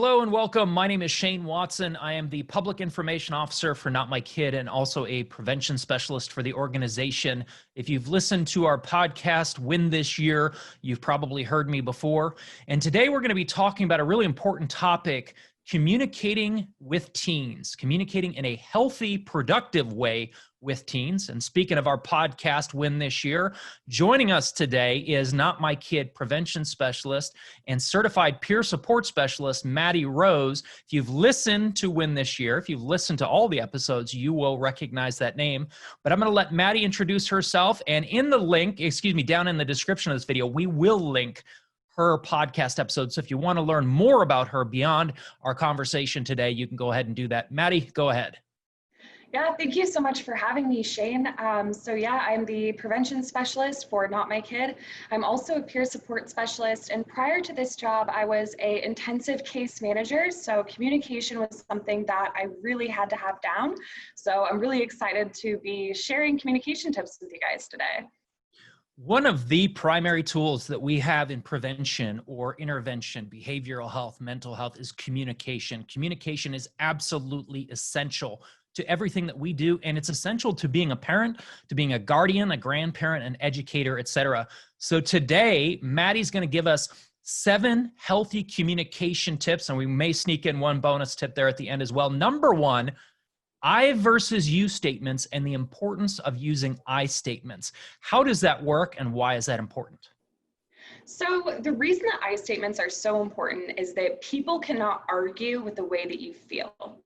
Hello and welcome. My name is Shane Watson. I am the Public Information Officer for notMYkid and also a prevention specialist for the organization. If you've listened to our podcast, Win This Year, you've probably heard me before. And today we're going to be talking about a really important topic, communicating with teens, communicating in a healthy, productive way with teens. And speaking of our podcast, Win This Year, joining us today is notMYkid prevention specialist and certified peer support specialist, Maddy Rose. If you've listened to Win This Year, if you've listened to all the episodes, you will recognize that name. But I'm going to let Maddy introduce herself. And in the link, down in the description of this video, we will link her podcast episode. So if you want to learn more about her beyond our conversation today, you can go ahead and do that. Maddy, go ahead. Yeah, thank you so much for having me, Shane. I'm the prevention specialist for notMYkid. I'm also a peer support specialist, and prior to this job, I was an intensive case manager, so communication was something that I really had to have down. So I'm really excited to be sharing communication tips with you guys today. One of the primary tools that we have in prevention or intervention, behavioral health, mental health, is communication. Communication is absolutely essential to everything that we do, and it's essential to being a parent, to being a guardian, a grandparent, an educator, etc. So today, Maddy's going to give us 7 healthy communication tips, and we may sneak in one bonus tip there at the end as well. Number 1, I versus you statements and the importance of using I statements. How does that work and why is that important? So the reason that I statements are so important is that people cannot argue with the way that you feel.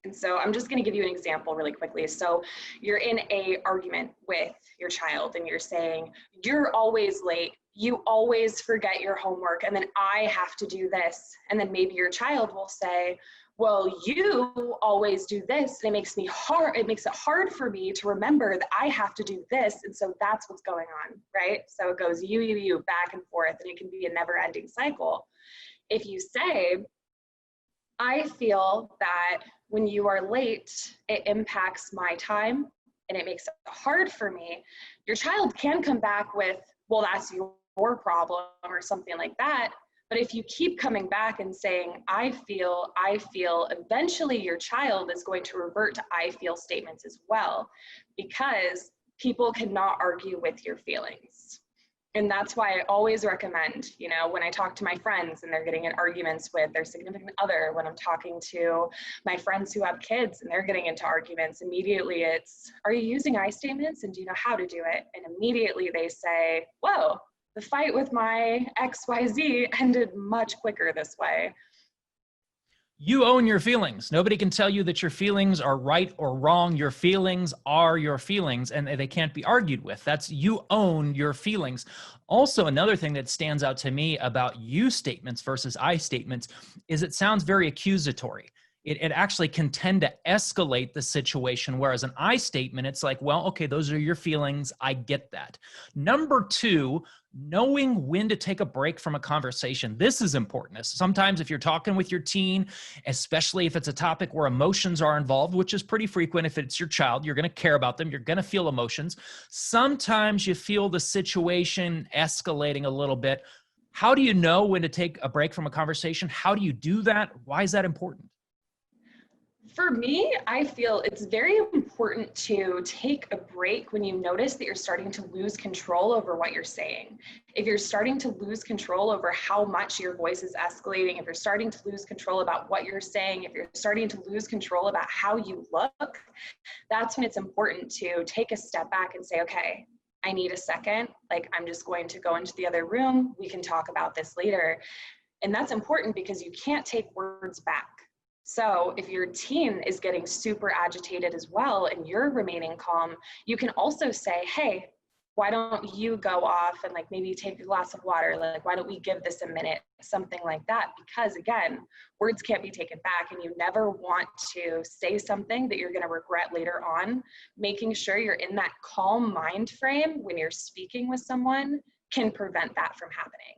And so I'm just going to give you an example really quickly. So you're in an argument with your child and you're saying, you're always late, you always forget your homework, and then I have to do this. And then maybe your child will say, well, you always do this, and it makes it hard for me to remember that I have to do this, and so that's what's going on, right? So it goes you, back and forth, and it can be a never-ending cycle. If you say, I feel that when you are late, it impacts my time, and it makes it hard for me, your child can come back with, well, that's your problem, or something like that. But if you keep coming back and saying, I feel, eventually your child is going to revert to I feel statements as well, because people cannot argue with your feelings. And that's why I always recommend, when I talk to my friends and they're getting in arguments with their significant other, when I'm talking to my friends who have kids and they're getting into arguments, immediately it's, are you using I statements and do you know how to do it? And immediately they say, whoa, the fight with my XYZ ended much quicker this way. You own your feelings. Nobody can tell you that your feelings are right or wrong. Your feelings are your feelings, and they can't be argued with. That's, you own your feelings. Also, another thing that stands out to me about you statements versus I statements is it sounds very accusatory. It actually can tend to escalate the situation, whereas an I statement, it's like, well, okay, those are your feelings. I get that. Number 2, knowing when to take a break from a conversation. This is important. Sometimes if you're talking with your teen, especially if it's a topic where emotions are involved, which is pretty frequent if it's your child, you're going to care about them, you're going to feel emotions. Sometimes you feel the situation escalating a little bit. How do you know when to take a break from a conversation? How do you do that? Why is that important? For me, I feel it's very important to take a break when you notice that you're starting to lose control over what you're saying. If you're starting to lose control over how much your voice is escalating, if you're starting to lose control about what you're saying, if you're starting to lose control about how you look, that's when it's important to take a step back and say, okay, I need a second. Like, I'm just going to go into the other room. We can talk about this later. And that's important because you can't take words back. So if your teen is getting super agitated as well and you're remaining calm, you can also say, hey, why don't you go off and maybe take a glass of water? Why don't we give this a minute? Something like that. Because again, words can't be taken back and you never want to say something that you're going to regret later on. Making sure you're in that calm mind frame when you're speaking with someone can prevent that from happening.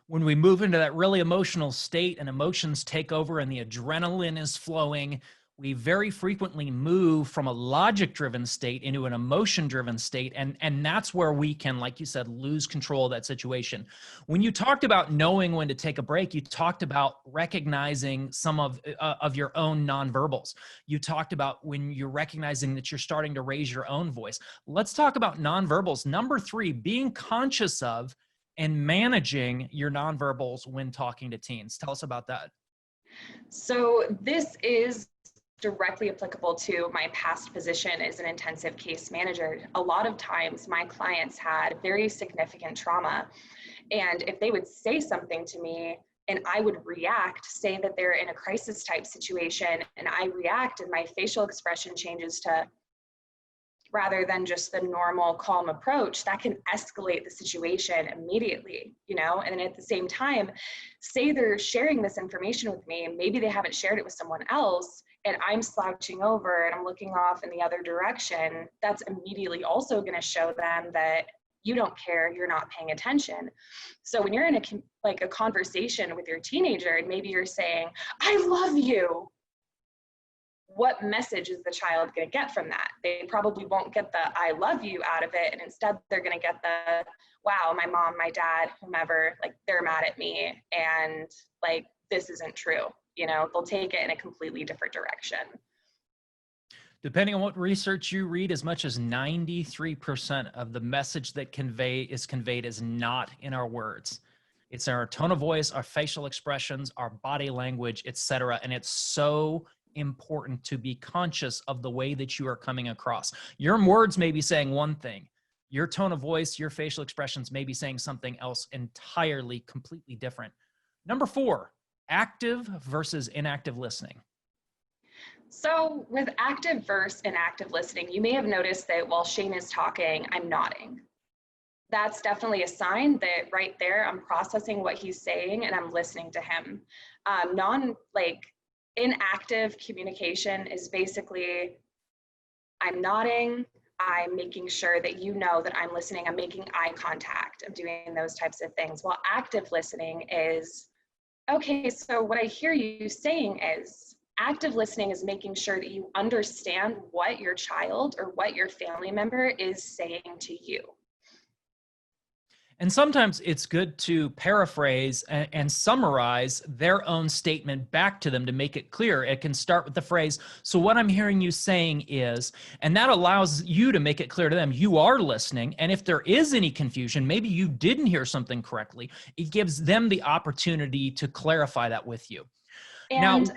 When we move into that really emotional state and emotions take over and the adrenaline is flowing, we very frequently move from a logic-driven state into an emotion-driven state. And that's where we can, like you said, lose control of that situation. When you talked about knowing when to take a break, you talked about recognizing some of your own nonverbals. You talked about when you're recognizing that you're starting to raise your own voice. Let's talk about nonverbals. Number 3, being conscious of and managing your nonverbals when talking to teens. Tell us about that. So this is directly applicable to my past position as an intensive case manager. A lot of times my clients had very significant trauma, and if they would say something to me and I would react, say that they're in a crisis type situation, and I react and my facial expression changes to, rather than just the normal calm approach, that can escalate the situation immediately, you know? And then at the same time, say they're sharing this information with me, and maybe they haven't shared it with someone else, and I'm slouching over and I'm looking off in the other direction, that's immediately also gonna show them that you don't care, you're not paying attention. So when you're in a conversation with your teenager and maybe you're saying, I love you, what message is the child going to get from that? They probably won't get the I love you out of it, and instead they're going to get the wow, my mom, my dad, whomever, like they're mad at me and like this isn't true. You know, they'll take it in a completely different direction. Depending on what research you read, as much as 93% of the message that is conveyed is not in our words. It's our tone of voice, our facial expressions, our body language, etc. And it's so important to be conscious of the way that you are coming across. Your words may be saying one thing. Your tone of voice, your facial expressions may be saying something else entirely, completely different. Number 4, active versus inactive listening. So with active versus inactive listening, you may have noticed that while Shane is talking, I'm nodding. That's definitely a sign that right there, I'm processing what he's saying and I'm listening to him. Inactive communication is basically, I'm nodding, I'm making sure that you know that I'm listening, I'm making eye contact, I'm doing those types of things. While active listening is, okay, so what I hear you saying is, active listening is making sure that you understand what your child or what your family member is saying to you. And sometimes it's good to paraphrase and summarize their own statement back to them to make it clear. It can start with the phrase, so what I'm hearing you saying is, and that allows you to make it clear to them, you are listening. And if there is any confusion, maybe you didn't hear something correctly, it gives them the opportunity to clarify that with you. And now,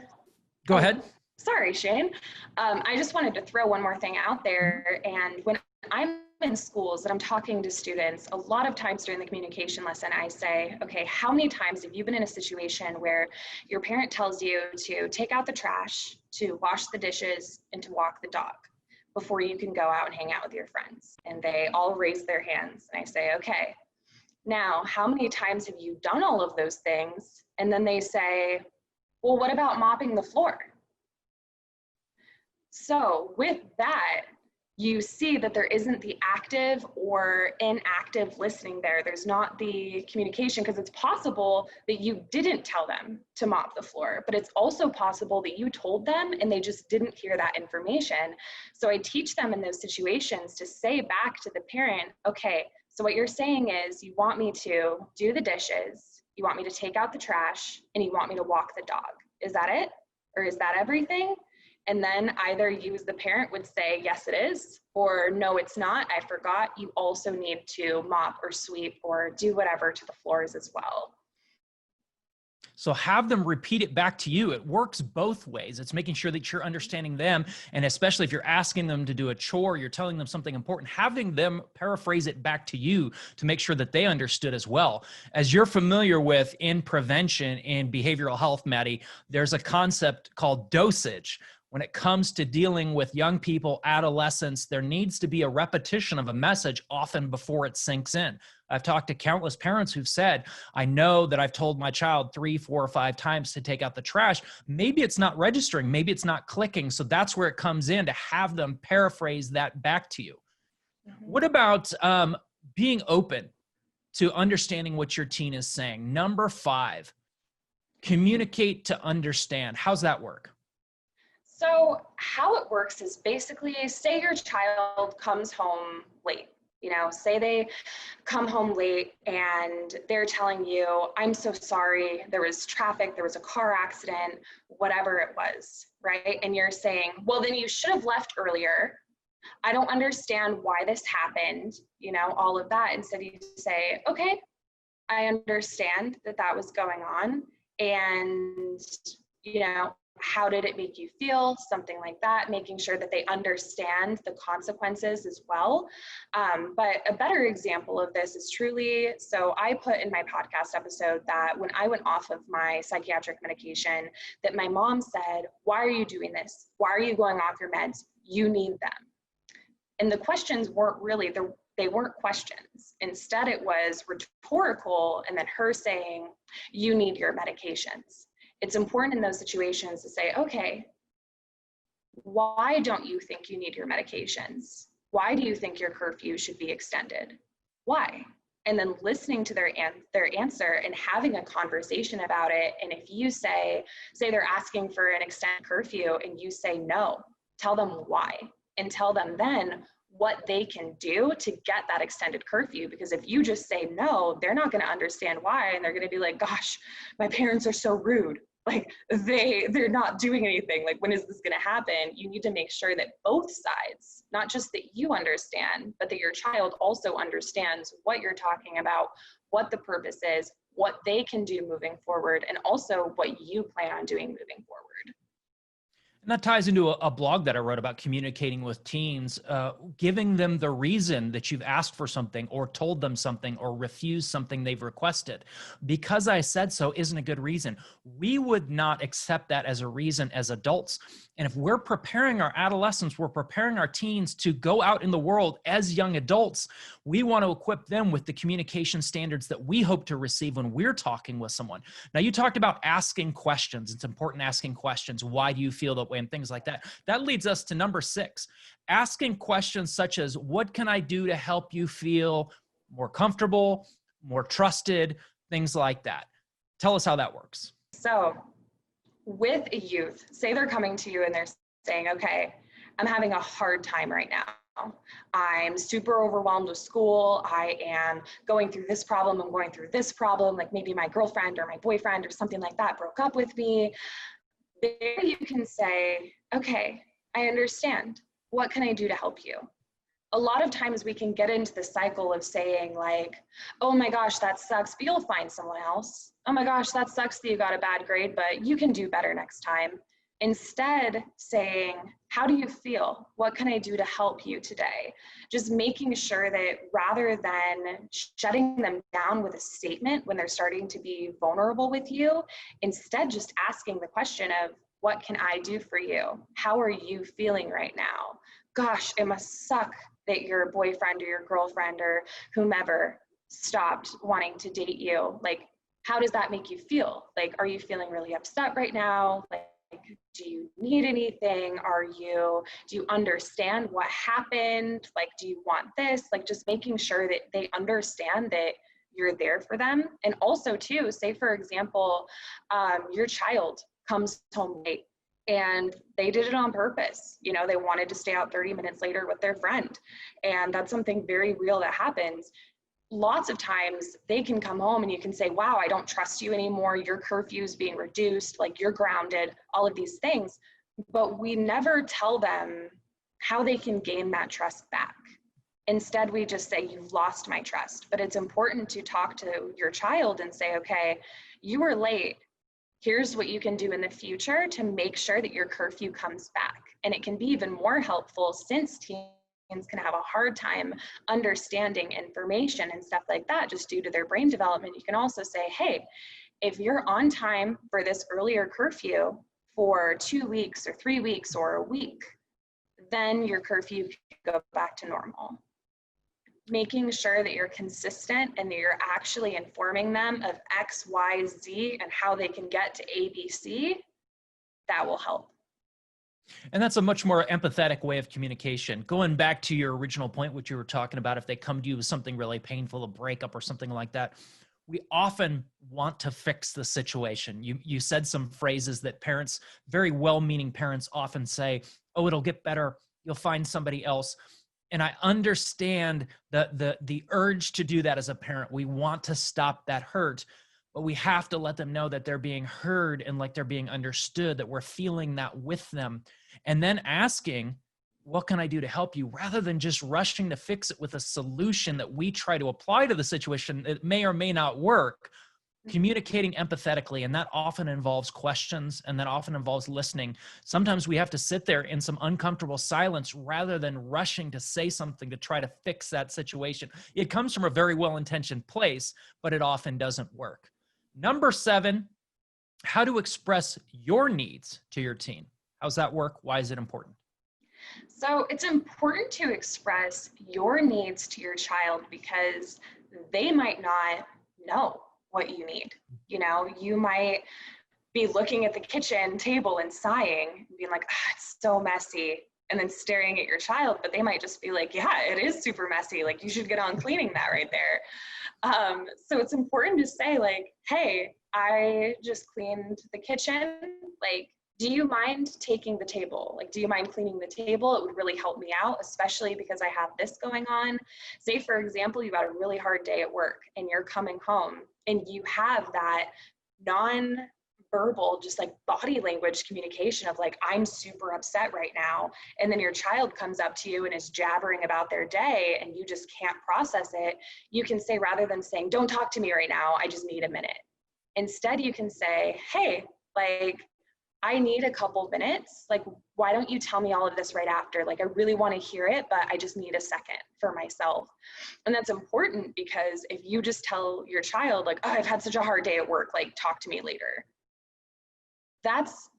go ahead. Sorry, Shane. I just wanted to throw one more thing out there. And when I'm in schools and I'm talking to students, a lot of times during the communication lesson, I say, okay, how many times have you been in a situation where your parent tells you to take out the trash, to wash the dishes, and to walk the dog before you can go out and hang out with your friends? And they all raise their hands. And I say, okay, now how many times have you done all of those things? And then they say, well, what about mopping the floor? So with that, you see that there isn't the active or inactive listening there. There's not the communication, because it's possible that you didn't tell them to mop the floor, but it's also possible that you told them and they just didn't hear that information. So I teach them in those situations to say back to the parent, okay, so what you're saying is you want me to do the dishes, you want me to take out the trash, and you want me to walk the dog. Is that it? Or is that everything? And then either you as the parent would say, yes, it is, or no, it's not, I forgot. You also need to mop or sweep or do whatever to the floors as well. So have them repeat it back to you. It works both ways. It's making sure that you're understanding them. And especially if you're asking them to do a chore, you're telling them something important, having them paraphrase it back to you to make sure that they understood as well. As you're familiar with in prevention in behavioral health, Maddy, there's a concept called dosage. When it comes to dealing with young people, adolescents, there needs to be a repetition of a message often before it sinks in. I've talked to countless parents who've said, I know that I've told my child 3, 4, or 5 times to take out the trash. Maybe it's not registering. Maybe it's not clicking. So that's where it comes in, to have them paraphrase that back to you. Mm-hmm. What about being open to understanding what your teen is saying? Number 5, communicate to understand. How's that work? So how it works is basically, say your child comes home late. Say they come home late and they're telling you, I'm so sorry, there was traffic, there was a car accident, whatever it was, right? And you're saying, well, then you should have left earlier. I don't understand why this happened, all of that. Instead, you say, okay, I understand that that was going on. And, how did it make you feel? Something like that, making sure that they understand the consequences as well. But a better example of this is truly, so I put in my podcast episode that when I went off of my psychiatric medication, that my mom said, why are you doing this? Why are you going off your meds? You need them. And the questions weren't really, they weren't questions. Instead, it was rhetorical, and then her saying, you need your medications. It's important in those situations to say, okay, why don't you think you need your medications? Why do you think your curfew should be extended? Why? And then listening to their answer and having a conversation about it. And if you say they're asking for an extended curfew and you say no, tell them why, and tell them then what they can do to get that extended curfew. Because if you just say no, they're not going to understand why. And they're going to be like, gosh, my parents are so rude. Like they're not doing anything. Like, when is this going to happen? You need to make sure that both sides, not just that you understand, but that your child also understands what you're talking about, what the purpose is, what they can do moving forward, and also what you plan on doing moving forward. And that ties into a blog that I wrote about communicating with teens, giving them the reason that you've asked for something or told them something or refused something they've requested. Because I said so isn't a good reason. We would not accept that as a reason as adults. And if we're preparing our adolescents, we're preparing our teens to go out in the world as young adults, we want to equip them with the communication standards that we hope to receive when we're talking with someone. Now, you talked about asking questions. It's important asking questions. Why do you feel that way? And things like that. That leads us to number 6, asking questions such as, what can I do to help you feel more comfortable, more trusted, things like that. Tell us how that works. So with a youth, say they're coming to you and they're saying, okay, I'm having a hard time right now. I'm super overwhelmed with school. I am going through this problem. I'm going through this problem. Like maybe my girlfriend or my boyfriend or something like that broke up with me. There you can say, okay, I understand. What can I do to help you? A lot of times we can get into the cycle of saying like, oh my gosh, that sucks, but you'll find someone else. Oh my gosh, that sucks that you got a bad grade, but you can do better next time. Instead, saying, how do you feel? What can I do to help you today? Just making sure that rather than shutting them down with a statement when they're starting to be vulnerable with you, instead just asking the question of, what can I do for you? How are you feeling right now? Gosh, it must suck that your boyfriend or your girlfriend or whomever stopped wanting to date you. Like, how does that make you feel? Like, are you feeling really upset right now? Like, do you need anything? Do you understand what happened? Like, do you want this? Like, just making sure that they understand that you're there for them. And also too, say for example, your child comes home late and they did it on purpose. They wanted to stay out 30 minutes later with their friend. And that's something very real that happens. Lots of times they can come home and you can say, wow, I don't trust you anymore. Your curfew is being reduced, like you're grounded, all of these things. But we never tell them how they can gain that trust back. Instead, we just say, you've lost my trust. But it's important to talk to your child and say, okay, you were late. Here's what you can do in the future to make sure that your curfew comes back. And it can be even more helpful since teens can have a hard time understanding information and stuff like that just due to their brain development. You can also say, hey, if you're on time for this earlier curfew for 2 weeks or 3 weeks or a week, then your curfew can go back to normal. Making sure that you're consistent and that you're actually informing them of X, Y, Z and how they can get to A, B, C, that will help. And that's a much more empathetic way of communication. Going back to your original point, which you were talking about, if they come to you with something really painful, a breakup or something like that, we often want to fix the situation. You said some phrases that parents, very well-meaning parents, often say, oh, it'll get better, you'll find somebody else. And I understand the urge to do that as a parent. We want to stop that hurt, but we have to let them know that they're being heard and like they're being understood, that we're feeling that with them. And then asking, what can I do to help you? Rather than just rushing to fix it with a solution that we try to apply to the situation. It may or may not work. Communicating empathetically, and that often involves questions, and that often involves listening. Sometimes we have to sit there in some uncomfortable silence rather than rushing to say something to try to fix that situation. It comes from a very well-intentioned place, but it often doesn't work. Number 7, how to express your needs to your teen. How's that work? Why is it important? So it's important to express your needs to your child because they might not know what you need. You know, you might be looking at the kitchen table and sighing, being like, it's so messy, and then staring at your child, but they might just be like, yeah, it is super messy. Like, you should get on cleaning that right there. So it's important to say, like, hey, I just cleaned the kitchen. Like, do you mind taking the table? Like, do you mind cleaning the table? It would really help me out, especially because I have this going on. Say, for example, you've had a really hard day at work and you're coming home and you have that non-verbal, just like body language communication of like, I'm super upset right now. And then your child comes up to you and is jabbering about their day and you just can't process it. You can say, rather than saying, don't talk to me right now, I just need a minute. Instead, you can say, hey, like, I need a couple minutes. Like, why don't you tell me all of this right after? Like, I really want to hear it, but I just need a second for myself. And that's important because if you just tell your child, like, oh, I've had such a hard day at work, like, talk to me later. That's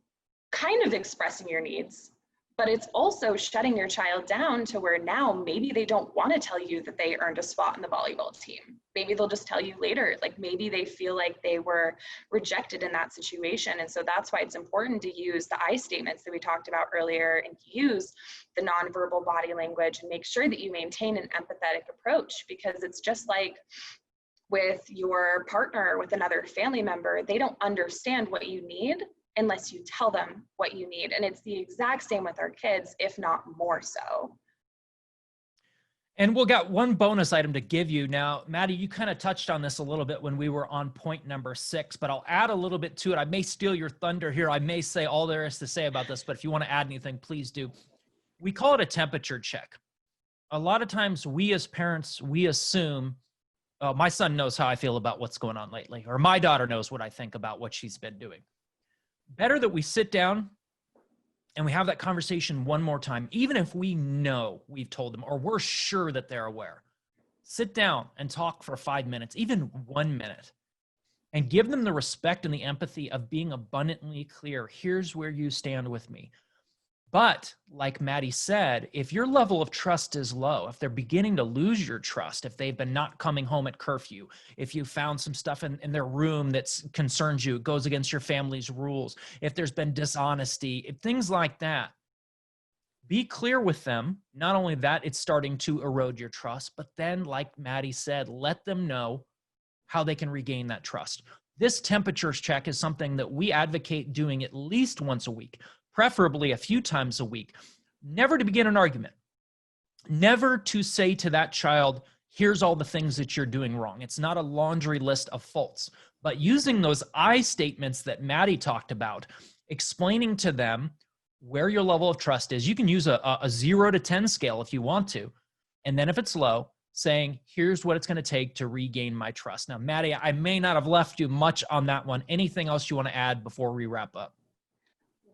kind of expressing your needs, but it's also shutting your child down to where now maybe they don't want to tell you that they earned a spot in the volleyball team. Maybe they'll just tell you later, like maybe they feel like they were rejected in that situation. And so that's why it's important to use the I statements that we talked about earlier and to use the nonverbal body language and make sure that you maintain an empathetic approach, because it's just like with your partner, with another family member, they don't understand what you need unless you tell them what you need. And it's the exact same with our kids, if not more so. And we'll got one bonus item to give you. Now, Maddy, you kind of touched on this a little bit when we were on point number 6, but I'll add a little bit to it. I may steal your thunder here. I may say all there is to say about this, but if you want to add anything, please do. We call it a temperature check. A lot of times we as parents, we assume, oh, my son knows how I feel about what's going on lately, or my daughter knows what I think about what she's been doing. Better that we sit down and we have that conversation one more time, even if we know we've told them or we're sure that they're aware. Sit down and talk for 5 minutes, even 1 minute, and give them the respect and the empathy of being abundantly clear. Here's where you stand with me. But like Maddy said, if your level of trust is low, if they're beginning to lose your trust, if they've been not coming home at curfew, if you found some stuff in their room that concerns you, it goes against your family's rules, if there's been dishonesty, things like that, be clear with them. Not only that, it's starting to erode your trust, but then like Maddy said, let them know how they can regain that trust. This temperature check is something that we advocate doing at least once a week, preferably a few times a week. Never to begin an argument. Never to say to that child, here's all the things that you're doing wrong. It's not a laundry list of faults, but using those I statements that Maddy talked about, explaining to them where your level of trust is. You can use a 0 to 10 scale if you want to. And then if it's low, saying, here's what it's going to take to regain my trust. Now, Maddy, I may not have left you much on that one. Anything else you want to add before we wrap up?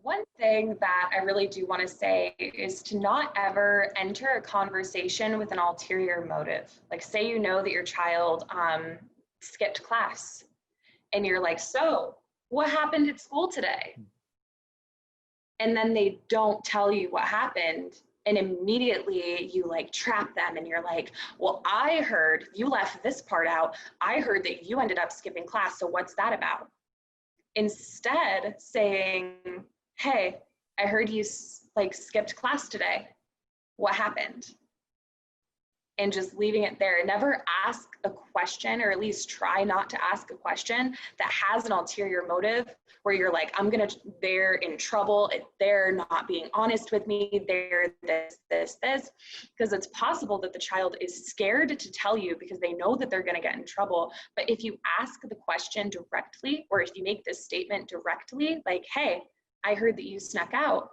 One thing that I really do want to say is to not ever enter a conversation with an ulterior motive. Like, say you know that your child skipped class and you're like, so what happened at school today? And then they don't tell you what happened. And immediately you like trap them and you're like, well, I heard you left this part out. I heard that you ended up skipping class. So what's that about? Instead saying, hey, I heard you like skipped class today. What happened? and just leaving it there. Never ask a question, or at least try not to ask a question that has an ulterior motive where you're like, they're in trouble, they're not being honest with me, they're this. Because it's possible that the child is scared to tell you because they know that they're gonna get in trouble. But if you ask the question directly, or if you make this statement directly, like, hey, I heard that you snuck out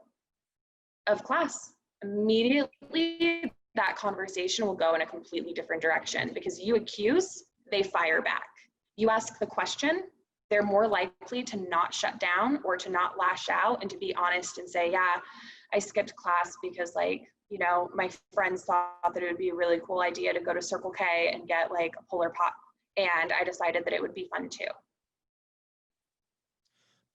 of class, immediately that conversation will go in a completely different direction, because you accuse, they fire back. You ask the question, they're more likely to not shut down or to not lash out, and to be honest and say, yeah, I skipped class because, like, you know, my friends thought that it would be a really cool idea to go to Circle K and get like a Polar Pop, and I decided that it would be fun too.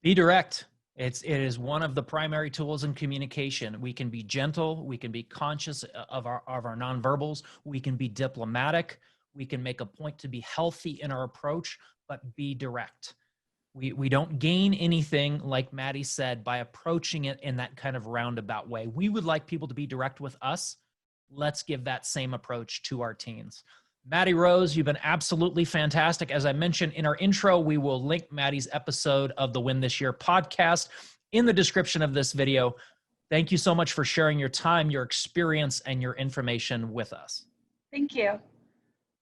Be direct. It is one of the primary tools in communication. We can be gentle. We can be conscious of our nonverbals. We can be diplomatic. We can make a point to be healthy in our approach, but be direct. We don't gain anything, like Maddy said, by approaching it in that kind of roundabout way. We would like people to be direct with us. Let's give that same approach to our teens. Maddy Rose, you've been absolutely fantastic. As I mentioned in our intro, we will link Maddy's episode of the Win This Year podcast in the description of this video. Thank you so much for sharing your time, your experience, and your information with us. Thank you.